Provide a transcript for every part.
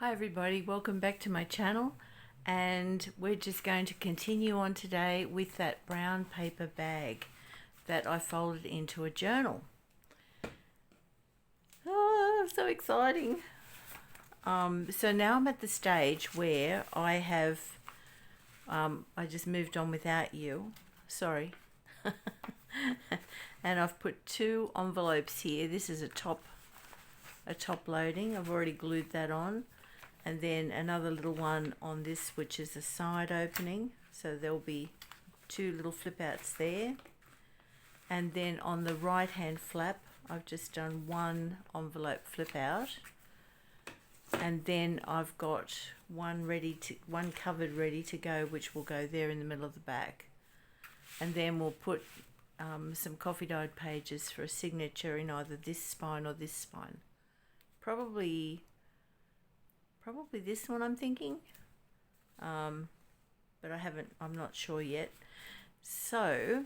Hi everybody, welcome back to my channel, and we're just going to continue on today with that brown paper bag that I folded into a journal. Oh, so exciting. So now I'm at the stage where I have I just moved on without you, sorry. And I've put two envelopes here. This is a top loading. I've already glued that on. And then another little one on this, which is a side opening, so there'll be two little flip outs there. And then on the right hand flap, I've just done one envelope flip out, and then I've got one covered ready to go, which will go there in the middle of the back. And then we'll put some coffee dyed pages for a signature in either this spine or this spine. Probably this one, I'm thinking, but I'm not sure yet. So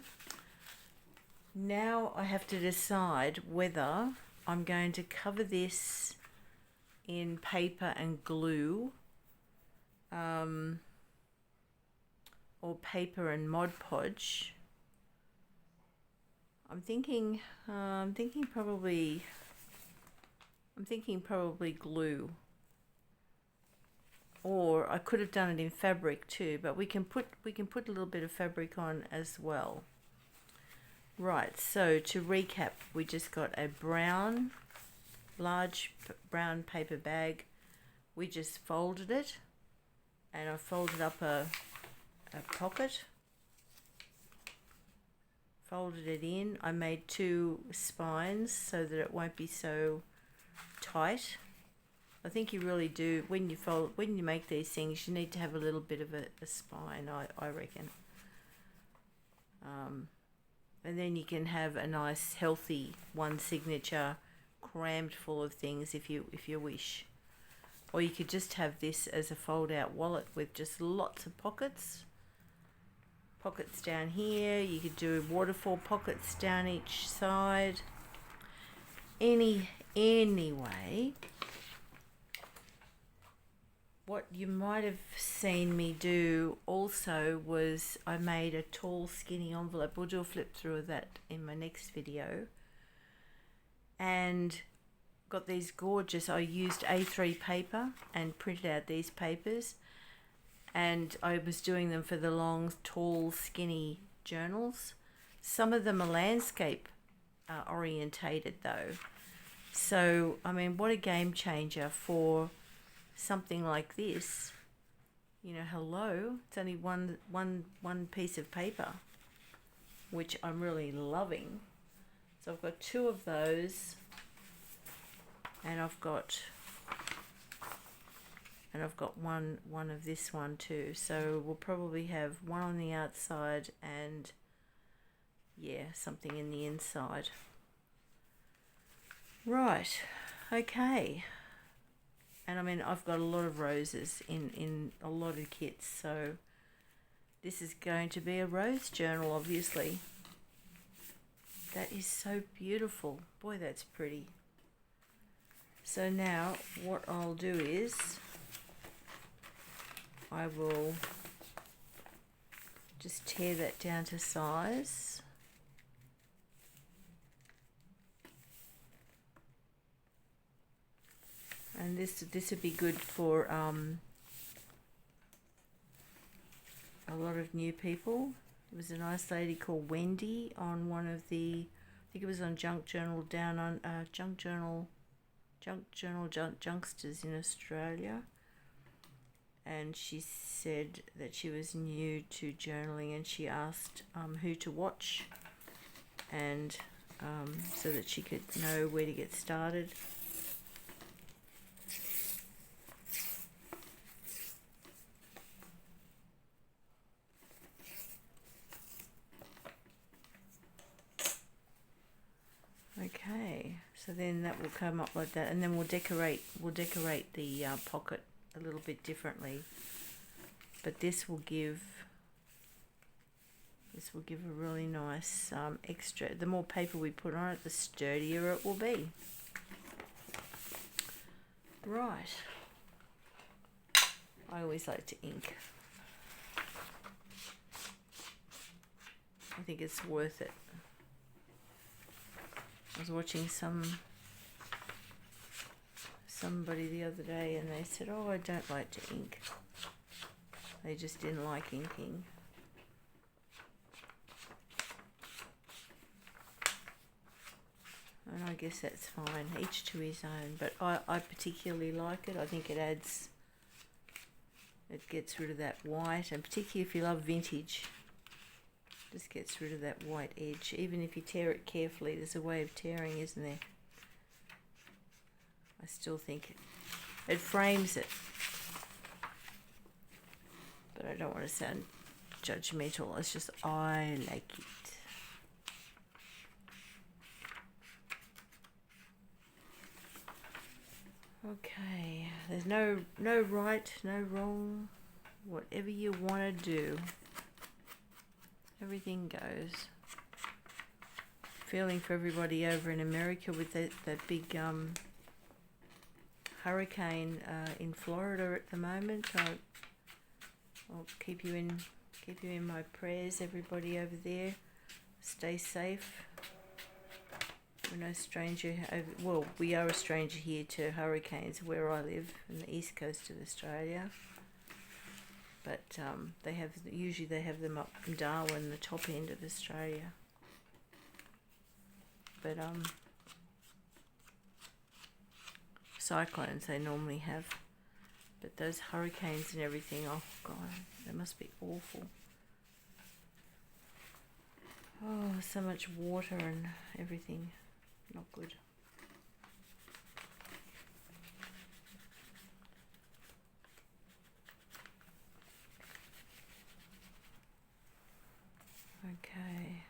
now I have to decide whether I'm going to cover this in paper and glue, or paper and Mod Podge. I'm thinking probably glue. Or I could have done it in fabric too, but we can put a little bit of fabric on as well. Right, so to recap, we just got a large brown paper bag. We just folded it, and I folded up a pocket, folded it in. I made two spines so that it won't be so tight. I think you really do, when you make these things, you need to have a little bit of a spine, I reckon. And then you can have a nice healthy one signature crammed full of things if you wish. Or you could just have this as a fold out wallet with just lots of pockets. Pockets down here. You could do waterfall pockets down each side. Anyway, what you might have seen me do also was I made a tall skinny envelope. We'll do a flip through of that in my next video. And got these gorgeous, I used A3 paper and printed out these papers. And I was doing them for the long, tall, skinny journals. Some of them are landscape orientated though. So, I mean, what a game changer for something like this. You know, hello, it's only one piece of paper, which I'm really loving. So I've got two of those, and I've got one of this one too. So we'll probably have one on the outside and something in the inside. Right, okay. And I mean, I've got a lot of roses in a lot of kits, so this is going to be a rose journal, obviously. That is so beautiful. Boy, that's pretty. So now what I'll do is I will just tear that down to size. And this would be good for a lot of new people. There was a nice lady called Wendy on one of the, I think it was on Junk Journal down on Junksters in Australia. And she said that she was new to journaling, and she asked who to watch, and so that she could know where to get started. Okay, so then that will come up like that, and then we'll decorate the pocket a little bit differently. But this will give a really nice extra. The more paper we put on it, the sturdier it will be. Right. I always like to ink. I think it's worth it. I was watching somebody the other day and they said, oh, I don't like to ink. They just didn't like inking. And I guess that's fine, each to his own. But I particularly like it. I think it adds, it gets rid of that white, and particularly if you love vintage, just gets rid of that white edge. Even if you tear it carefully, there's a way of tearing, isn't there? I still think it frames it. But I don't want to sound judgmental, it's just I like it. Okay, there's no right, no wrong. Whatever you want to do, everything goes. Feeling for everybody over in America with that big hurricane in Florida at the moment. I'll keep you in my prayers, everybody over there. Stay safe. We're no stranger. Well, we are a stranger here to hurricanes where I live on the east coast of Australia. But they have them up in Darwin, the top end of Australia. But cyclones they normally have. But those hurricanes and everything, oh God, they must be awful. Oh, so much water and everything. Not good. Okay.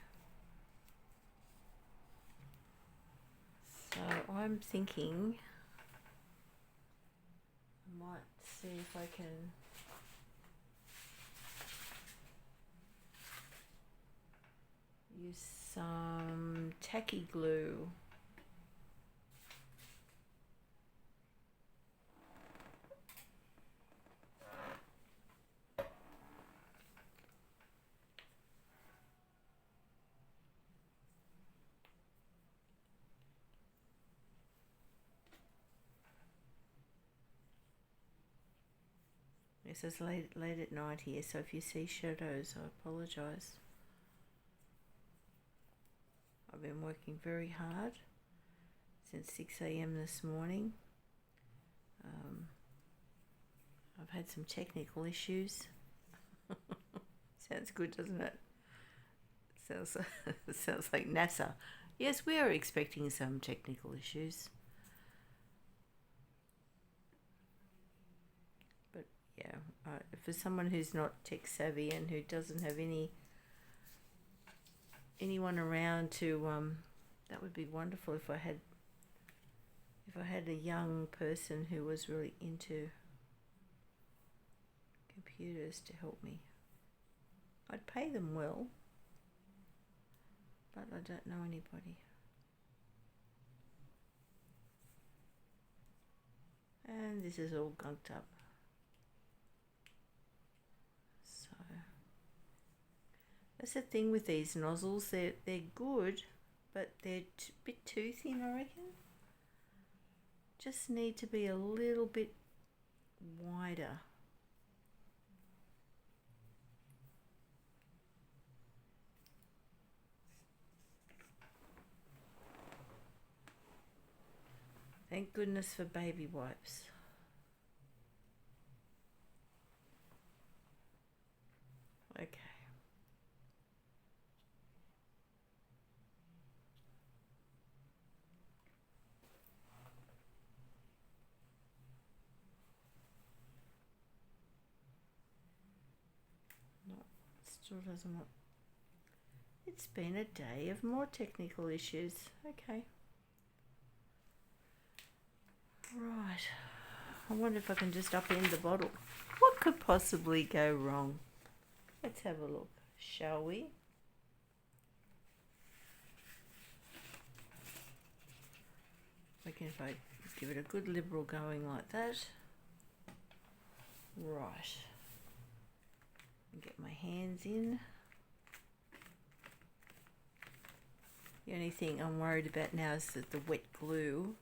So I'm thinking I might see if I can use some tacky glue. This is late at night here, so if you see shadows, I apologise. I've been working very hard since 6 a.m. this morning. I've had some technical issues. Sounds good, doesn't it? Sounds like NASA. Yes, we are expecting some technical issues. But yeah, for someone who's not tech savvy and who doesn't have anyone around to, that would be wonderful if I had a young person who was really into computers to help me. I'd pay them well, but I don't know anybody. And this is all gunked up. So that's the thing with these nozzles, they're good, but they're a bit too thin, I reckon. Just need to be a little bit wider. Thank goodness for baby wipes. Okay. No, still doesn't want. It's been a day of more technical issues. Okay. Right. I wonder if I can just upend the bottle. What could possibly go wrong? Let's have a look, shall we? I reckon if I give it a good liberal going like that. Right. Get my hands in. The only thing I'm worried about now is that the wet glue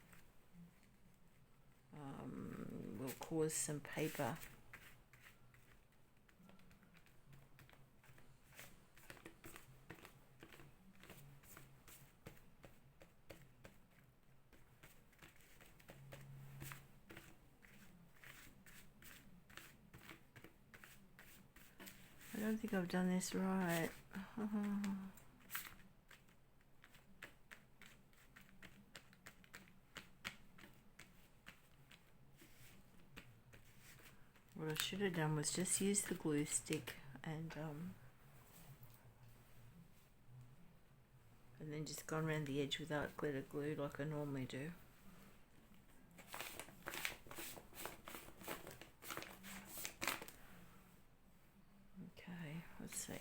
will cause some paper. I don't think I've done this right. What I should have done was just use the glue stick and then just gone around the edge without glitter glue like I normally do. Okay, let's see.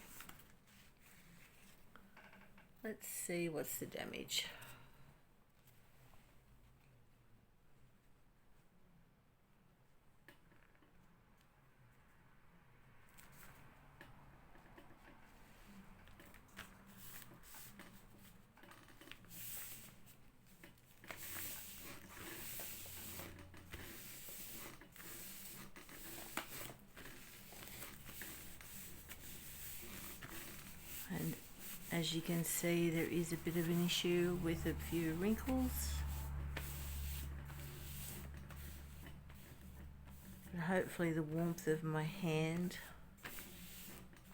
Let's see what's the damage. And as you can see, there is a bit of an issue with a few wrinkles. But hopefully the warmth of my hand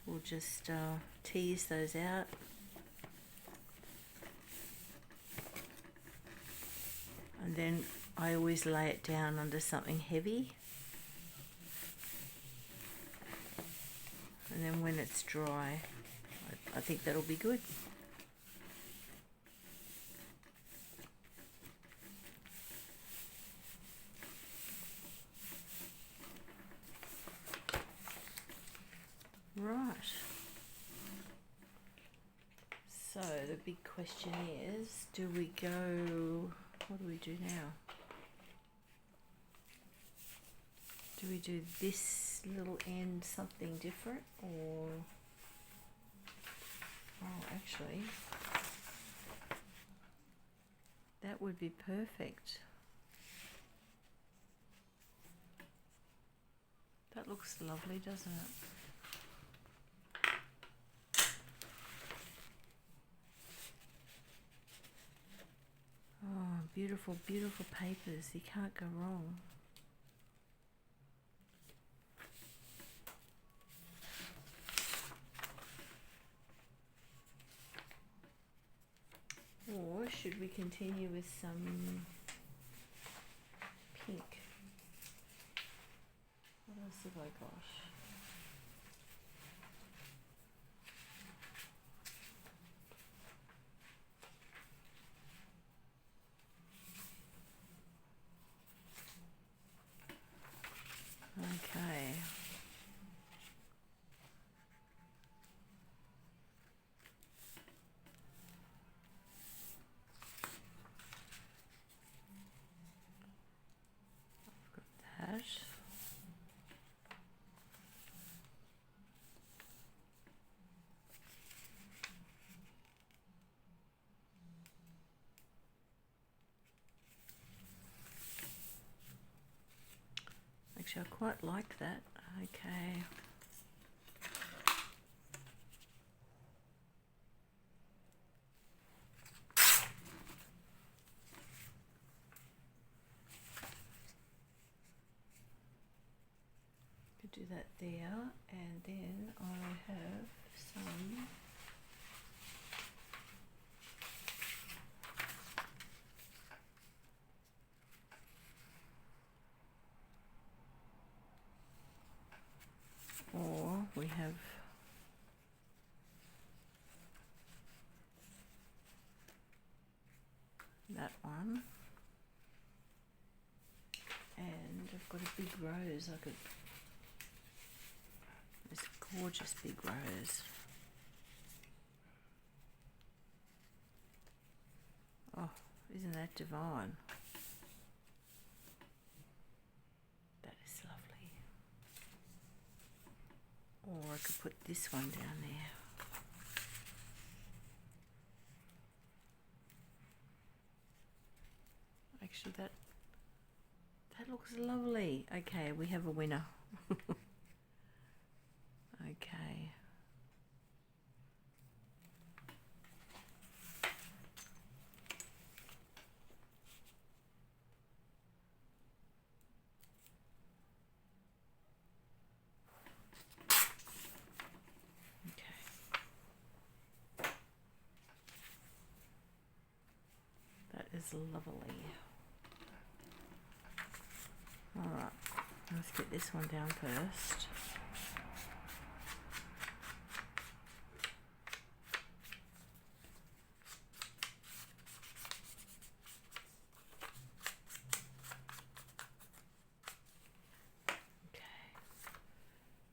will just tease those out. And then I always lay it down under something heavy. And then when it's dry, I think that'll be good. Right. So the big question is, do we go, what do we do now? Do we do this little end something different, or, oh, actually, that would be perfect. That looks lovely, doesn't it? Oh, beautiful, beautiful papers. You can't go wrong. Or should we continue with some pink? What else have I got? Okay. I've got that. Actually, I quite like that. Okay. Could do that there, and then I have some or we have that one, and I've got a big rose. I could, this gorgeous big rose. Oh, isn't that divine? That is lovely. Or I could put this one down there. Actually, that looks lovely. Okay, we have a winner. Okay. That is lovely. Alright, let's get this one down first. Okay.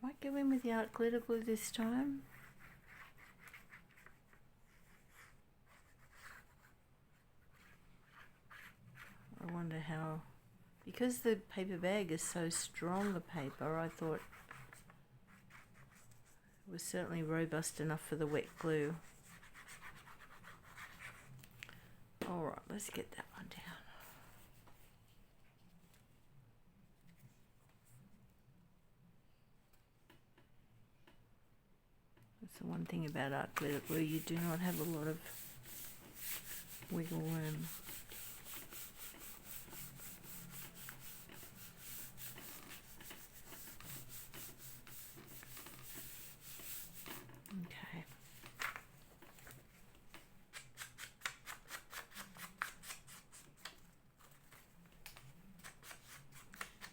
Might go in with the art glitter glue this time. I wonder how, because the paper bag is so strong, the paper, I thought it was certainly robust enough for the wet glue. Alright, let's get that one down. That's the one thing about art glitter glue, you do not have a lot of wiggle room. Okay.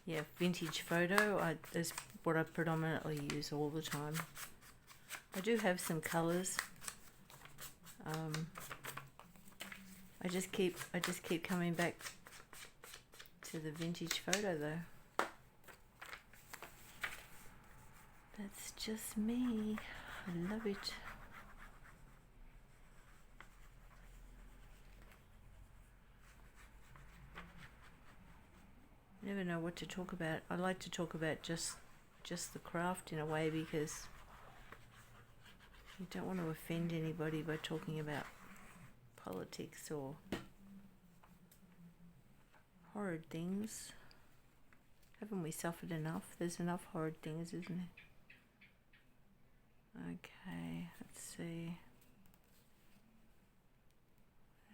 Yeah, vintage photo is what I predominantly use all the time. I do have some colours. I just keep coming back to the vintage photo though. That's just me. I love it. Never know what to talk about. I like to talk about just the craft in a way, because you don't want to offend anybody by talking about politics or horrid things. Haven't we suffered enough? There's enough horrid things, isn't there? Okay, let's see.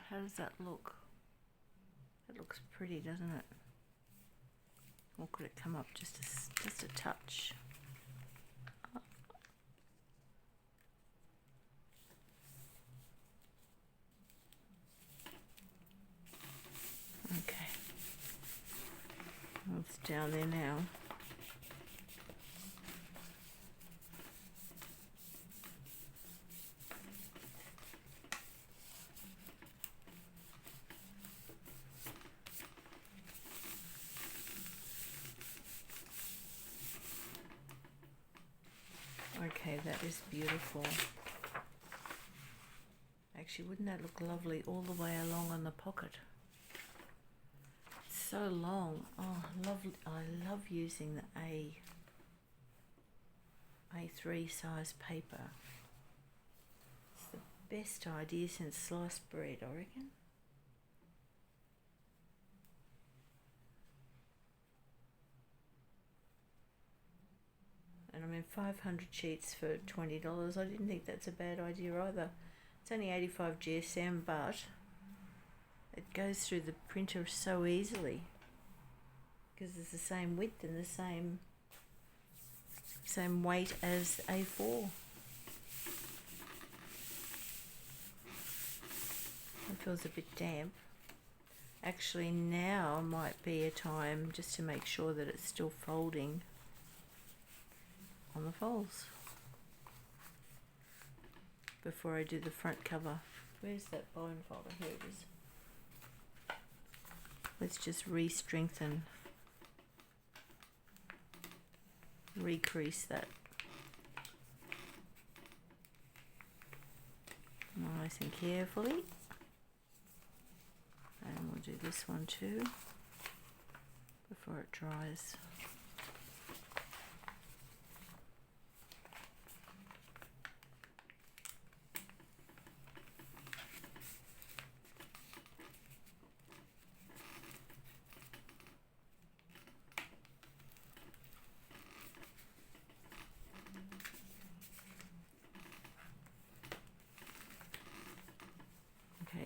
How does that look? That looks pretty, doesn't it? Or could it come up just a touch? Okay. It's down there now. Okay, that is beautiful. Actually, wouldn't that look lovely all the way along on the pocket? It's so long. Oh, lovely. I love using the A3 size paper. It's the best idea since sliced bread, I reckon. And I mean, 500 sheets for $20. I didn't think that's a bad idea either. It's only 85 GSM, but it goes through the printer so easily because it's the same width and the same weight as A4. It feels a bit damp. Actually, now might be a time just to make sure that it's still folding on the folds before I do the front cover. Where's that bone folder? Here it is. Let's just re-strengthen, recrease that nice and carefully. And we'll do this one too before it dries.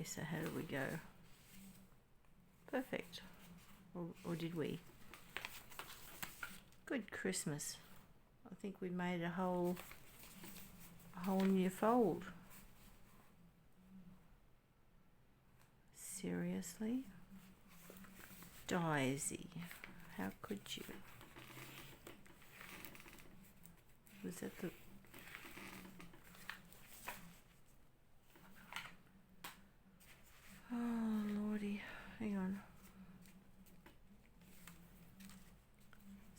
Okay, so how did we go? Perfect. Or did we? Good Christmas. I think we made a whole new fold. Seriously? Daisy, how could you? Was that the... Oh, Lordy. Hang on.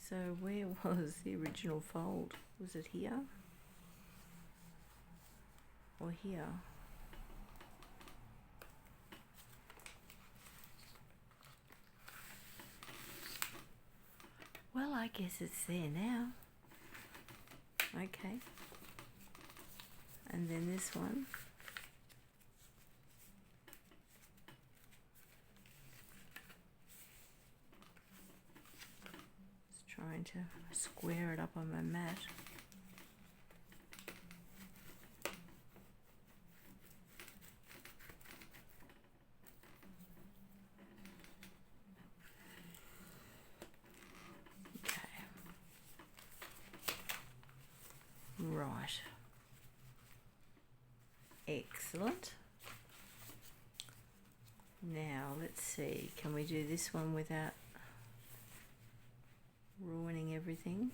So where was the original fold? Was it here? Or here? Well, I guess it's there now. Okay. And then this one. Just trying to square it up on my mat. Right. Excellent. Now let's see, can we do this one without ruining everything?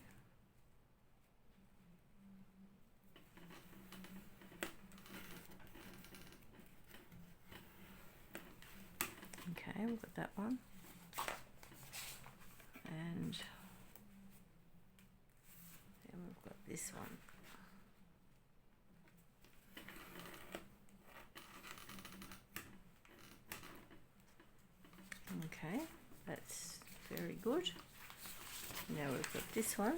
Okay, we've got that one. And then we've got this one. Okay, that's very good. Now we've got this one.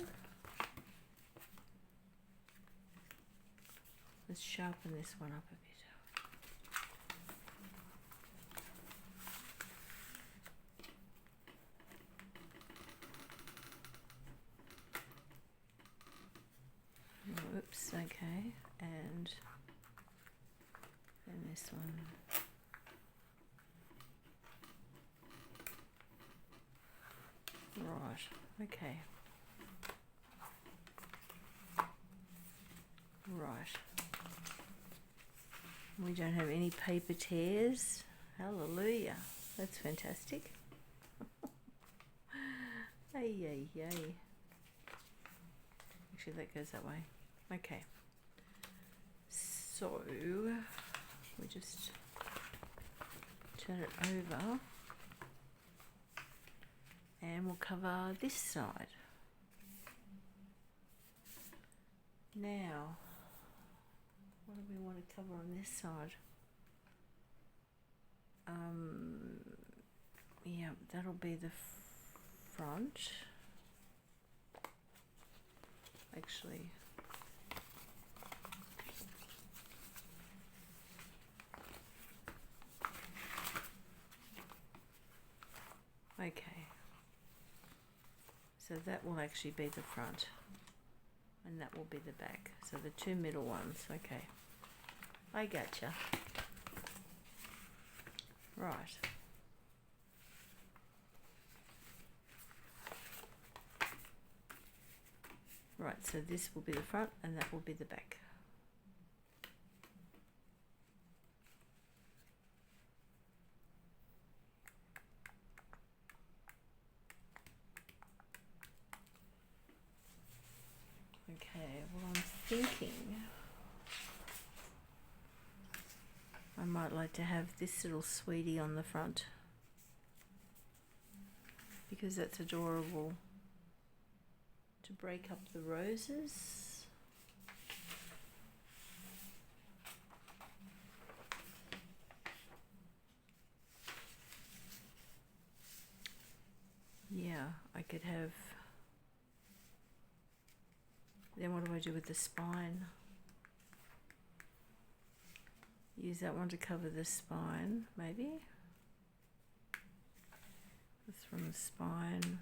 Let's sharpen this one up a bit. Whoops, okay, and then this one. Right, okay. Right. We don't have any paper tears. Hallelujah. That's fantastic. Hey, yay, yay. Actually, that goes that way. Okay. So, we just turn it over. And we'll cover this side. Now, what do we want to cover on this side? Yeah, that'll be the front. Actually, okay. So that will actually be the front. And that will be the back. So the two middle ones, okay. I gotcha. Right. Right, so this will be the front and that will be the back. Okay, well I'm thinking I might like to have this little sweetie on the front because that's adorable to break up the roses. Yeah, I could have. Then what do I do with the spine? Use that one to cover the spine, maybe. Just from the spine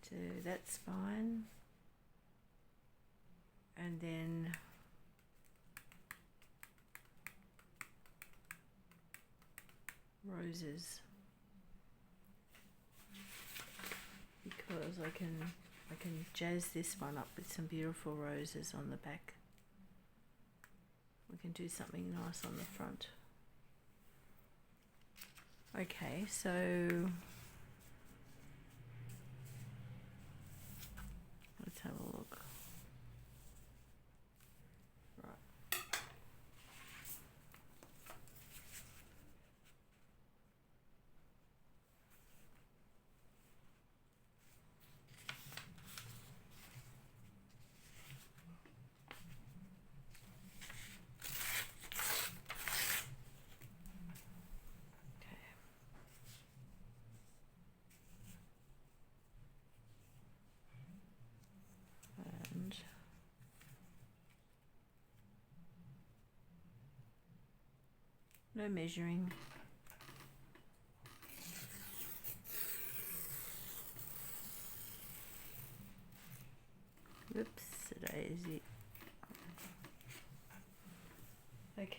to that spine. And then roses, because I can jazz this one up with some beautiful roses on the back. We can do something nice on the front. Okay, so let's have a look. Right. And no measuring. Oops, daisy. Okay.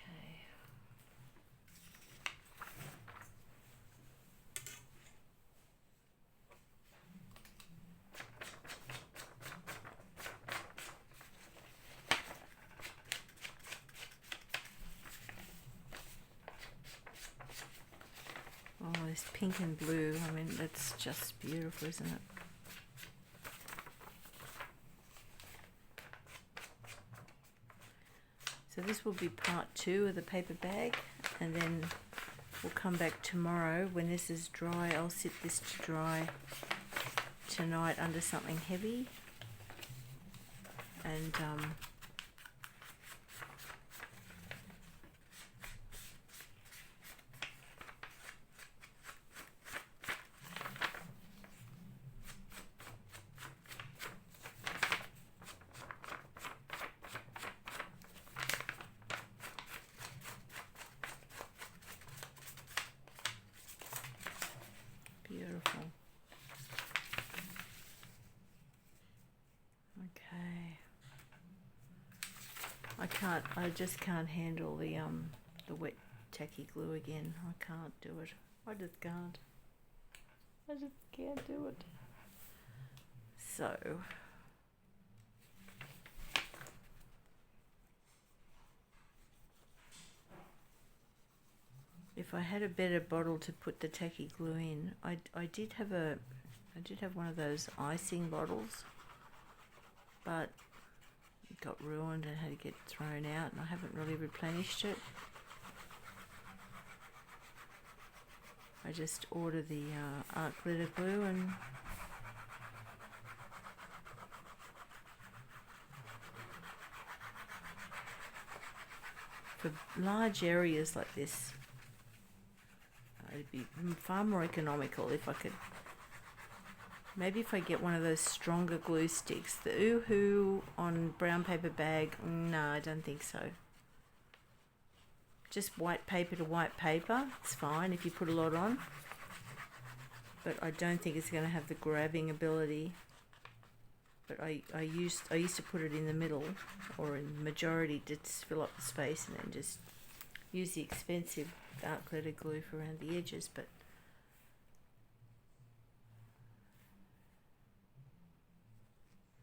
Oh, this pink and blue, I mean, that's just beautiful, isn't it? So this will be part 2 of the paper bag, and then we'll come back tomorrow when this is dry. I'll sit this to dry tonight under something heavy, and beautiful. Okay. I just can't handle the wet tacky glue again. I can't do it. I just can't do it. So if I had a better bottle to put the tacky glue in, I did have one of those icing bottles, but it got ruined and had to get thrown out, and I haven't really replenished it. I just ordered the art glitter glue, and for large areas like this, it'd be far more economical if I could. Maybe if I get one of those stronger glue sticks. The Oohoo on brown paper bag, no, I don't think so. Just white paper to white paper, it's fine if you put a lot on. But I don't think it's going to have the grabbing ability. But I used to put it in the middle, or in the majority, to fill up the space, and then just use the expensive art glitter glue for around the edges. But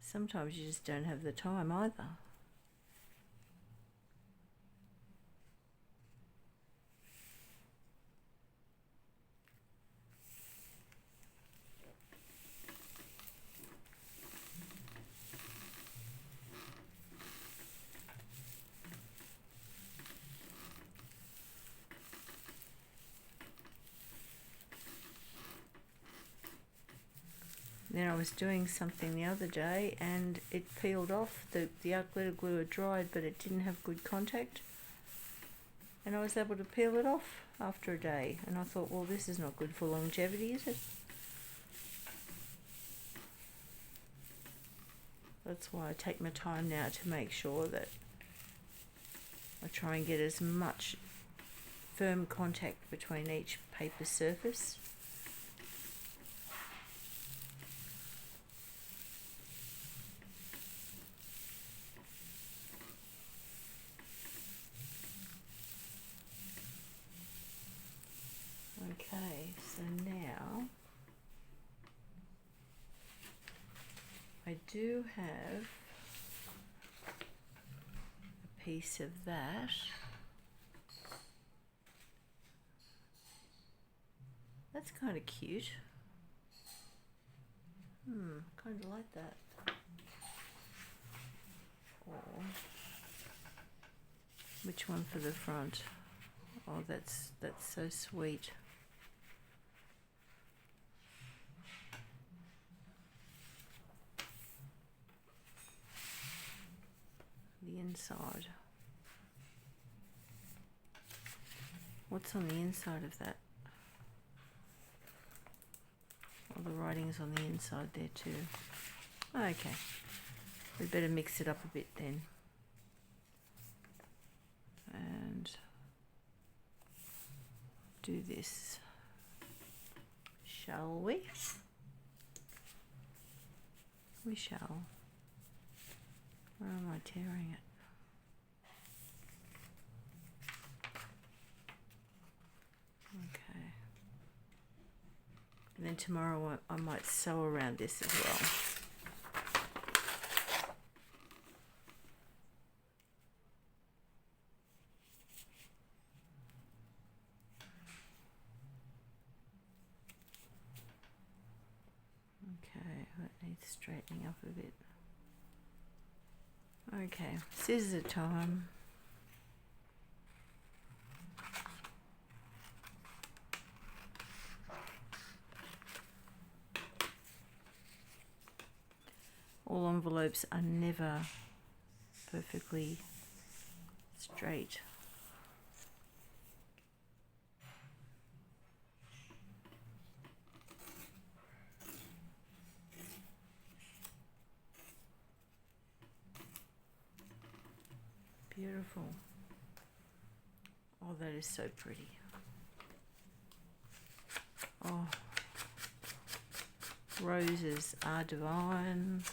sometimes you just don't have the time either. Then I was doing something the other day and it peeled off. The art glitter glue had dried, but it didn't have good contact. And I was able to peel it off after a day. And I thought, well, this is not good for longevity, is it? That's why I take my time now to make sure that I try and get as much firm contact between each paper surface. I do have a piece of that. That's kind of cute. Kind of like that. Or which one for the front? Oh, that's so sweet. The inside. What's on the inside of that? Oh, the writing's on the inside there too. Okay, we better mix it up a bit then. And do this, shall we? We shall. Where am I tearing it? Okay. And then tomorrow I might sew around this as well. Okay, that needs straightening up a bit. Okay, scissors time. All envelopes are never perfectly straight. Beautiful. Oh, that is so pretty. Oh, roses are divine.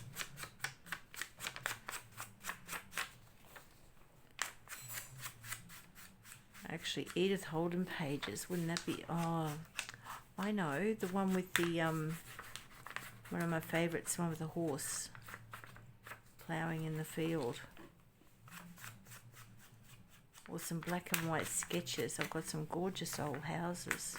Actually, Edith Holden pages, wouldn't that be? Oh, I know, the one with the one of my favourites, the one with the horse ploughing in the field. Or some black and white sketches. I've got some gorgeous old houses.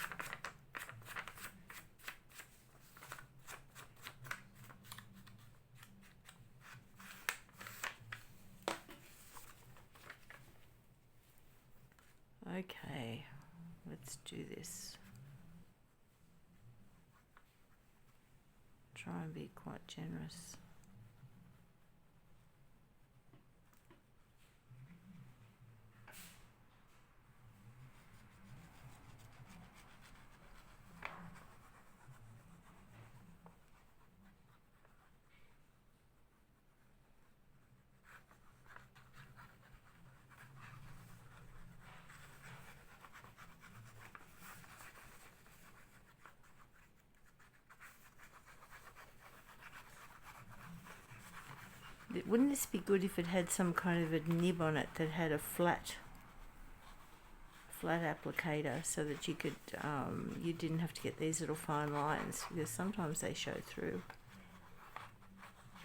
Okay, let's do this. Try and be quite generous. Wouldn't this be good if it had some kind of a nib on it that had a flat applicator, so that you could you didn't have to get these little fine lines, because sometimes they show through.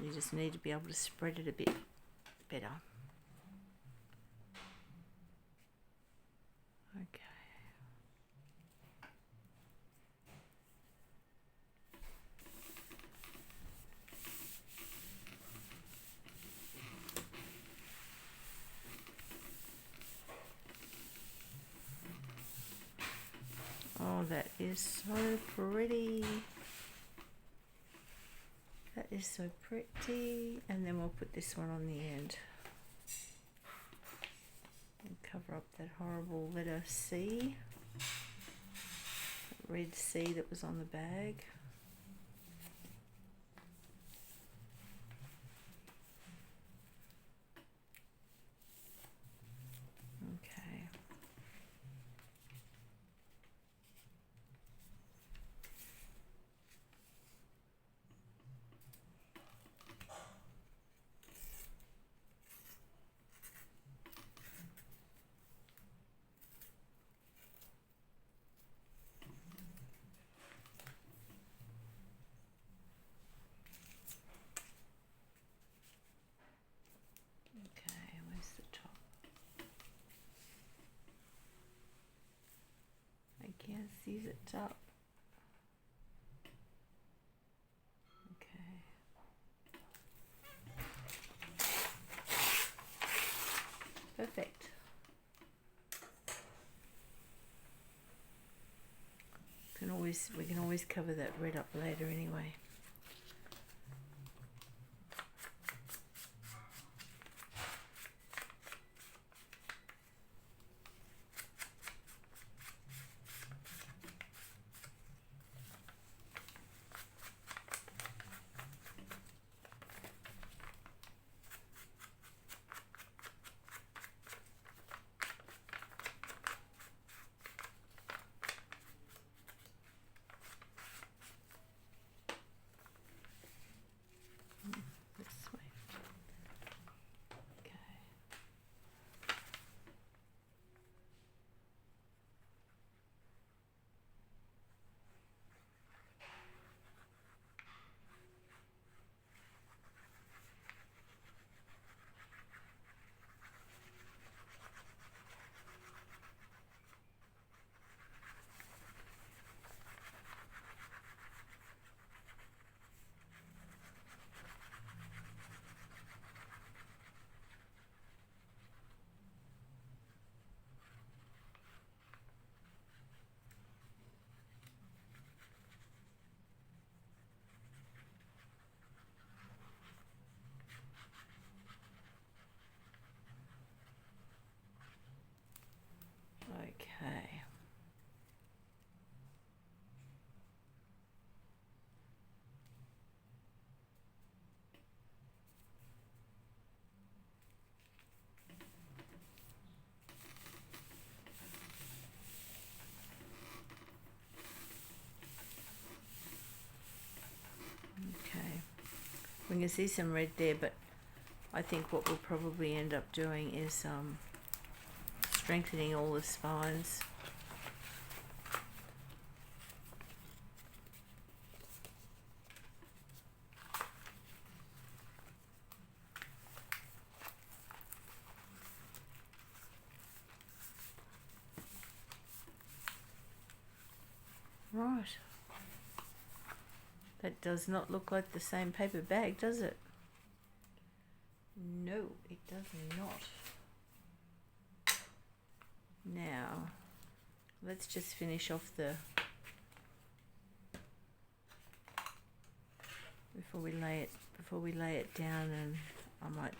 You just need to be able to spread it a bit better. Okay. Oh, that is so pretty. That is so pretty. And then we'll put this one on the end. And cover up that horrible letter C. That red C that was on the bag. Okay. ease it up. Okay. Perfect. We can always cover that red up later anyway. This way. Okay. Okay. Okay. We can see some red there, but I think what we'll probably end up doing is strengthening all the spines. Right. That does not look like the same paper bag, does it? No, it does not. Now, let's just finish off the before we lay it down, and I might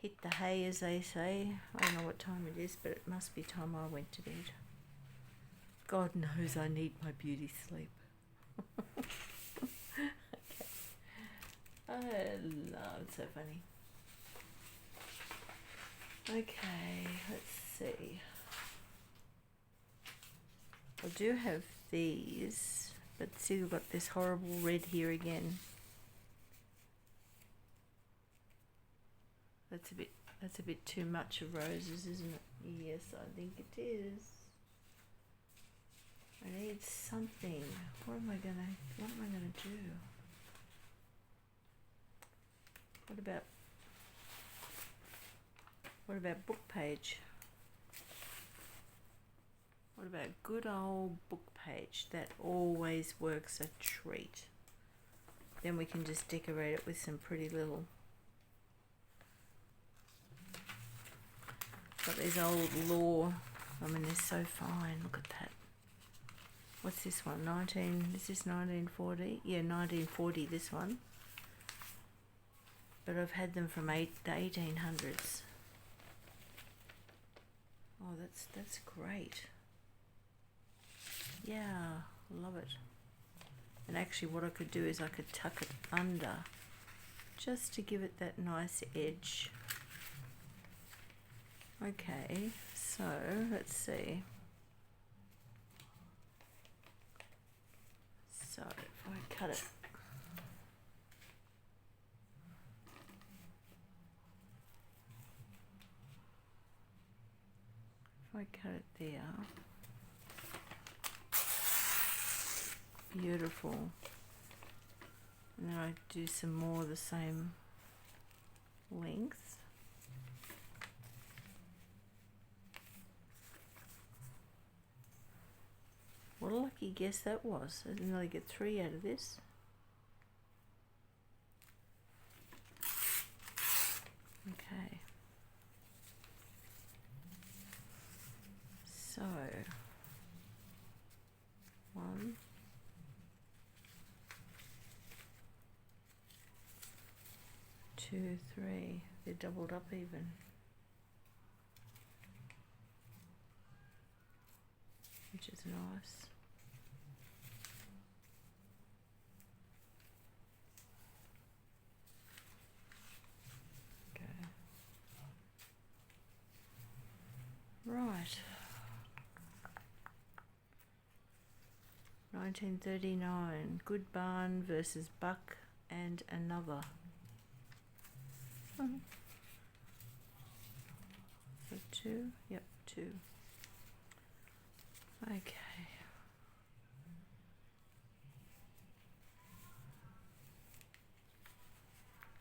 hit the hay, as they say. I don't know what time it is, but it must be time I went to bed. God knows I need my beauty sleep. Okay. Oh, it's so funny. Okay, let's see. I do have these, but see, we've got this horrible red here again. That's a bit too much of roses, isn't it? Yes, I think it is. I need something. What am I gonna do? What about book page? What about good old book page? That always works a treat. Then we can just decorate it with some pretty little. Got these old law. I mean, they're so fine. Look at that. What's this one? Is this 1940? Yeah, 1940, this one. But I've had them from the 1800s. Oh, that's great. Yeah, love it. And actually what I could do is I could tuck it under just to give it that nice edge. Okay, so let's see. So if I cut it, there, beautiful. And then I do some more the same length. What a lucky guess that was. I didn't really get 3 out of this. Okay. So, 1, 2, 3. They're doubled up even. Which is nice. Okay. Right. 1939. Good Barn versus Buck and Another. So 2? Yep, 2. Okay.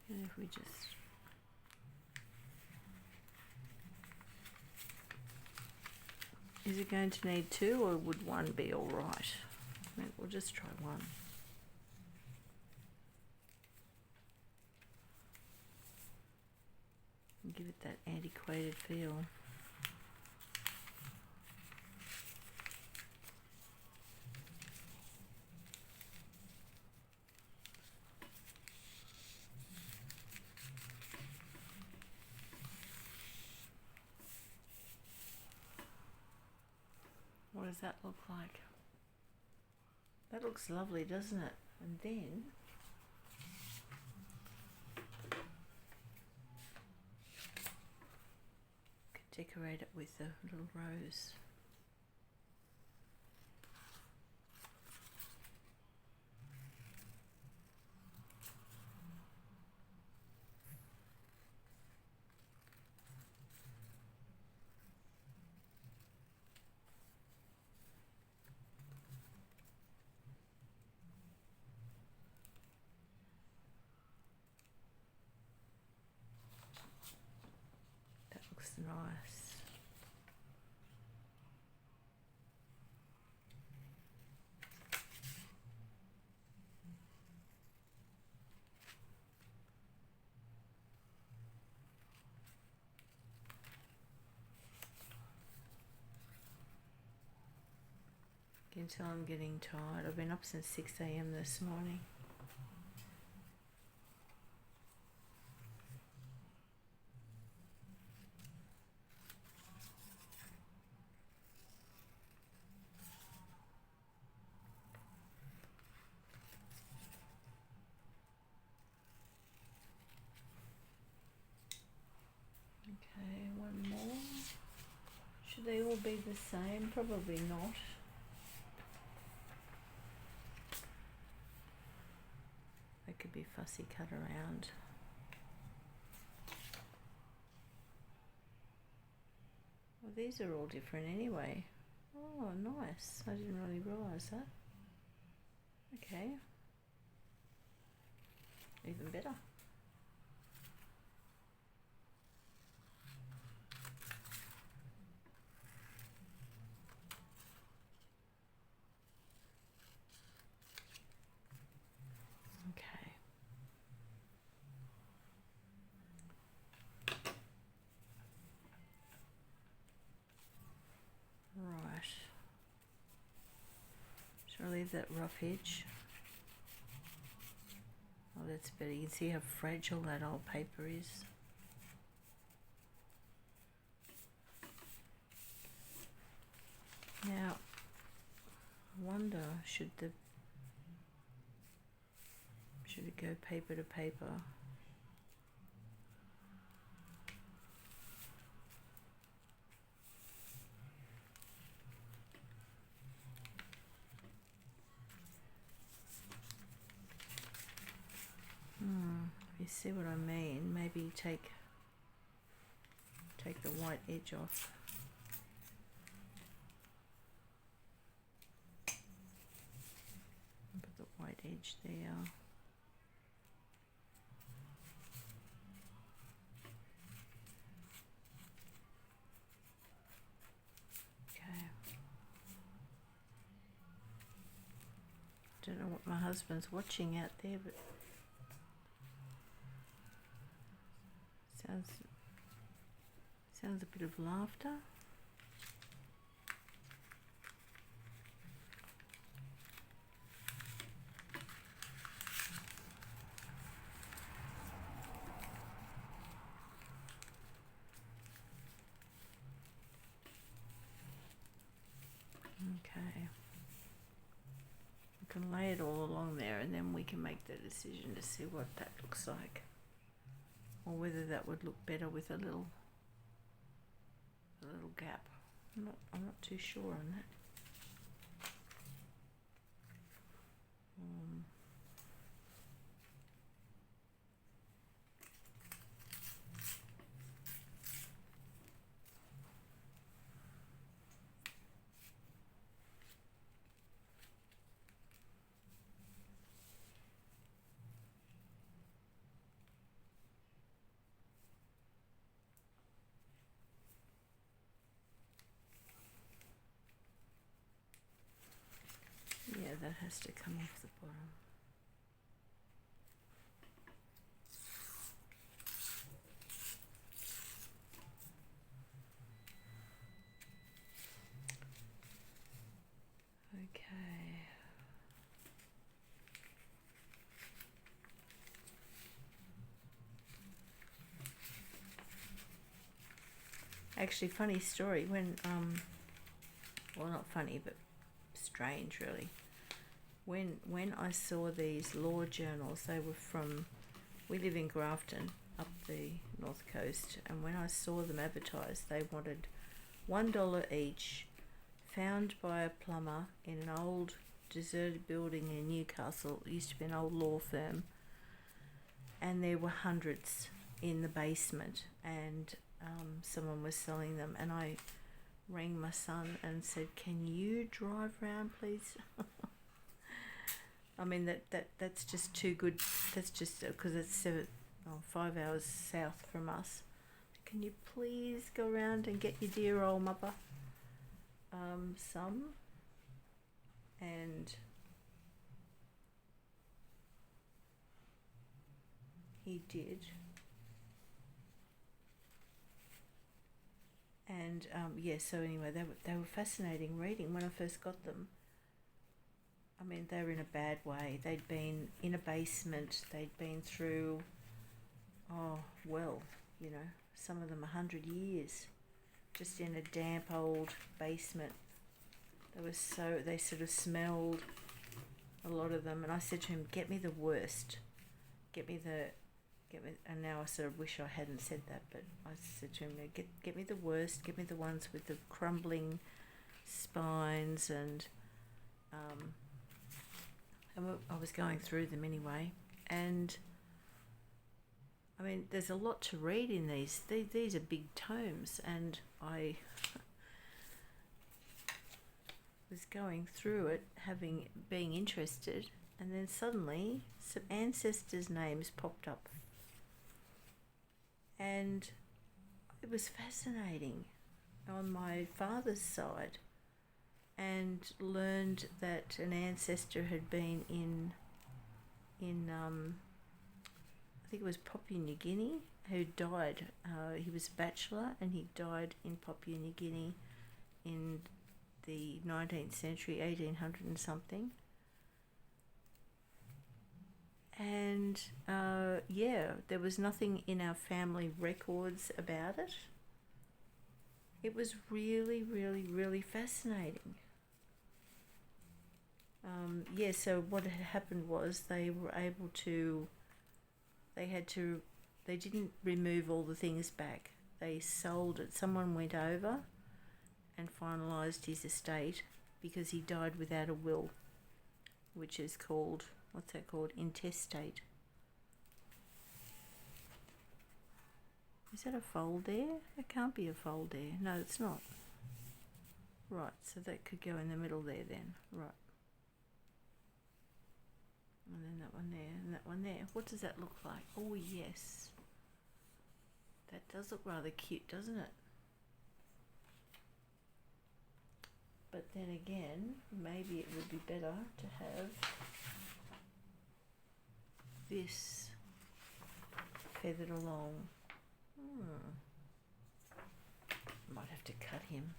And if we just is it going to need 2 or would 1 be all right? Maybe we'll just try 1. And give it that antiquated feel. What does that look like? That looks lovely, doesn't it? And then could decorate it with a little rose. Nice. You can tell I'm getting tired. I've been up since 6 a.m. this morning. Okay, one more. Should they all be the same? Probably not. They could be fussy cut around. Well, these are all different anyway. Oh, nice. I didn't really realise that. Okay. Even better. Okay. Right. Shall I leave that rough edge? Oh, that's better. You can see how fragile that old paper is. Now, I wonder, should it go paper to paper? You see what I mean? Maybe take the white edge off. Put the white edge there. Okay. what my husband's watching out there, but sounds a bit of laughter. Okay. We can lay it all along there and then we can make the decision to see what that looks like. Or whether that would look better with a little gap. I'm not too sure on that. Yeah, that has to come off the bottom. Okay. Actually, funny story, when well, not funny, but strange really. When I saw these law journals, they were from, we live in Grafton up the north coast, and when I saw them advertised, they wanted $1 each, found by a plumber in an old deserted building in Newcastle. It used to be an old law firm, and there were hundreds in the basement, and someone was selling them, and I rang my son and said, "Can you drive round, please?" I mean, that's just too good. That's just because it's 5 hours south from us. Can you please go around and get your dear old mother some? And he did. And yeah, so anyway, they were fascinating reading when I first got them. I mean, they were in a bad way. They'd been in a basement. They'd been through, some of them 100 years, just in a damp old basement. They sort of smelled, a lot of them. And I said to him, "Get me the worst. And now I sort of wish I hadn't said that, but I said to him, get me the worst, get me the ones with the crumbling spines, and I was going through them anyway, and I mean, there's a lot to read in these. These are big tomes, and I was going through it, being interested, and then suddenly some ancestors' names popped up. And it was fascinating on my father's side, and learned that an ancestor had been in I think it was Papua New Guinea, who died. He was a bachelor, and he died in Papua New Guinea in the 19th century, 1800 and something. And there was nothing in our family records about it. It was really, really, really fascinating. So what had happened was they didn't remove all the things back. They sold it. Someone went over and finalised his estate because he died without a will, which is called, what's that called? Intestate. Is that a fold there? It can't be a fold there. No, it's not. Right, so that could go in the middle there then. Right. And then that one there, and that one there. What does that look like? Oh, yes. That does look rather cute, doesn't it? But then again, maybe it would be better to have this feathered along. Might have to cut him.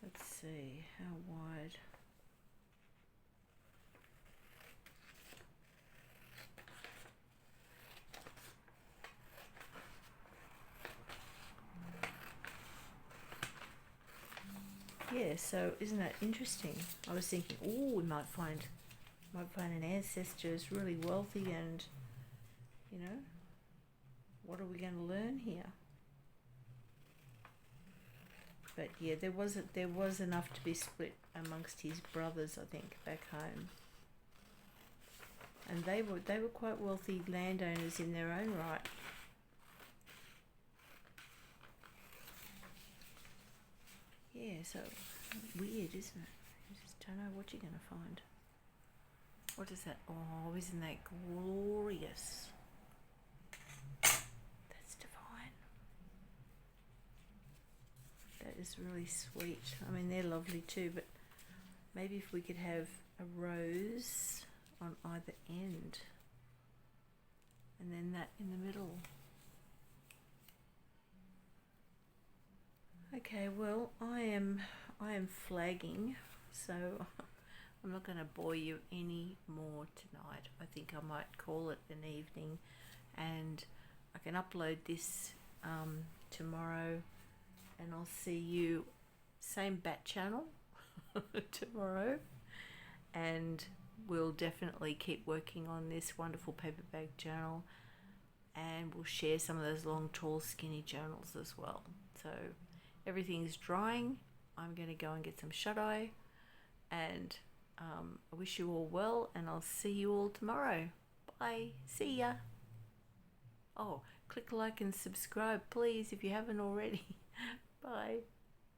Let's see, how wide? Yeah, so isn't that interesting? I was thinking, oh, we might find an ancestor who's really wealthy, and you know, what are we going to learn here? But yeah, there was enough to be split amongst his brothers, I think, back home, and they were quite wealthy landowners in their own right. Yeah, so weird, isn't it? You just don't know what you're going to find. What is that? Oh, isn't that glorious? That's divine. That is really sweet. I mean, they're lovely too, but maybe if we could have a rose on either end, and then that in the middle. Okay, well, I am flagging, so I'm not going to bore you any more tonight. I think I might call it an evening, and I can upload this tomorrow, and I'll see you same bat channel tomorrow, and we'll definitely keep working on this wonderful paper bag journal, and we'll share some of those long, tall, skinny journals as well. So everything's drying. I'm going to go and get some shut-eye, and I wish you all well, and I'll see you all tomorrow. Bye. See ya. Oh, click like and subscribe, please, if you haven't already. Bye.